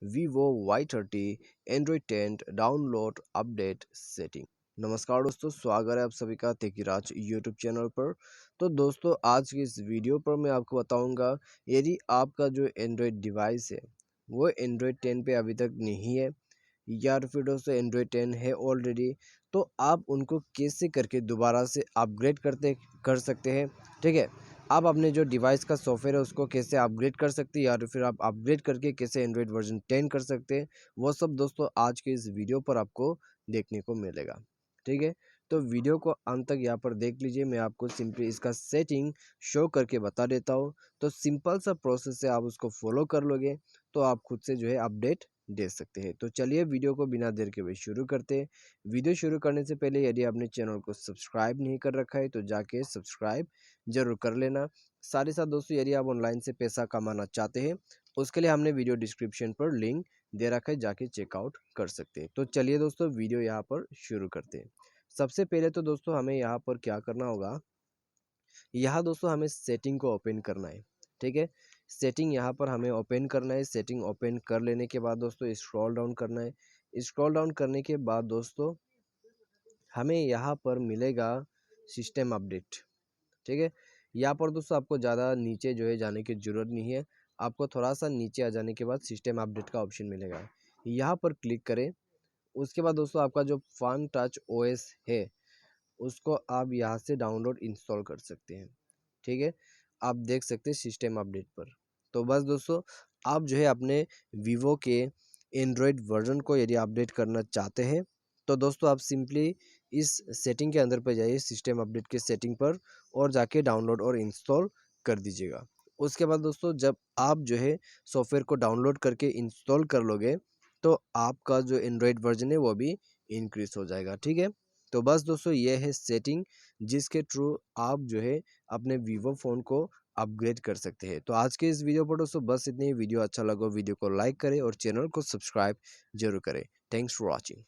Vivo Y30 Android 10 download update setting. नमस्कार दोस्तों, स्वागत है आप सभी का तेकीराज यूट्यूब चैनल पर। तो दोस्तों, आज की इस वीडियो पर मैं आपको बताऊंगा, यदि आपका जो एंड्रॉयड डिवाइस है वो एंड्रॉयड 10 पे अभी तक नहीं है या फिर दोस्तों एंड्रॉयड 10 है ऑलरेडी, तो आप उनको कैसे करके दोबारा से अपग्रेड कर सकते हैं। ठीक है, आप अपने जो डिवाइस का सॉफ्टवेयर है उसको कैसे अपग्रेड कर सकते हैं या तो फिर आप अपग्रेड करके कैसे एंड्रॉयड वर्जन 10 कर सकते हैं, वो सब दोस्तों आज के इस वीडियो पर आपको देखने को मिलेगा। ठीक है, तो वीडियो को अंत तक यहाँ पर देख लीजिए। मैं आपको सिंपली इसका सेटिंग शो करके बता देता हूँ। तो सिंपल सा प्रोसेस है, आप उसको फॉलो कर लोगे तो आप खुद से जो है अपडेट दे सकते हैं। तो चलिए वीडियो को बिना देर के हुए शुरू करते हैं। वीडियो शुरू करने से पहले यदि आपने चैनल को सब्सक्राइब नहीं कर रखा है तो जाके सब्सक्राइब जरूर कर लेना। साथ ही साथ दोस्तों, यदि आप ऑनलाइन से पैसा कमाना चाहते हैं उसके लिए हमने वीडियो डिस्क्रिप्शन पर लिंक दे रखा है, जाके चेकआउट कर सकते हैं। तो चलिए दोस्तों, वीडियो यहाँ पर शुरू करते हैं। सबसे पहले तो दोस्तों हमें यहाँ पर क्या करना होगा, यहाँ दोस्तों हमें सेटिंग को ओपन करना है। ठीक है, सेटिंग यहाँ पर हमें ओपन करना है। सेटिंग ओपन कर लेने के बाद दोस्तों स्क्रॉल डाउन करना है। स्क्रॉल डाउन करने के बाद दोस्तों हमें यहाँ पर मिलेगा सिस्टम अपडेट। ठीक है, यहाँ पर दोस्तों आपको ज़्यादा नीचे जो है जाने की ज़रूरत नहीं है। आपको थोड़ा सा नीचे आ जाने के बाद सिस्टम अपडेट का ऑप्शन मिलेगा, यहाँ पर क्लिक करें। उसके बाद दोस्तों आपका जो फन टच ओएस है उसको आप यहाँ से डाउनलोड इंस्टॉल कर सकते हैं। ठीक है, आप देख सकते हैं सिस्टम अपडेट पर। तो बस दोस्तों, आप जो है अपने वीवो के एंड्रॉयड वर्जन को यदि अपडेट करना चाहते हैं तो दोस्तों आप सिंपली इस सेटिंग के अंदर पर जाइए, सिस्टम अपडेट के सेटिंग पर, और जाके डाउनलोड और इंस्टॉल कर दीजिएगा। उसके बाद दोस्तों जब आप जो है सॉफ्टवेयर को डाउनलोड करके इंस्टॉल कर लोगे तो आपका जो एंड्रॉयड वर्जन है वो भी इंक्रीज हो जाएगा। ठीक है, तो बस दोस्तों ये है सेटिंग जिसके थ्रू आप जो है अपने वीवो फ़ोन को अपग्रेड कर सकते हैं। तो आज के इस वीडियो पर दोस्तों बस इतनी ही। वीडियो अच्छा लगा वीडियो को लाइक करें और चैनल को सब्सक्राइब जरूर करें। Thanks for watching.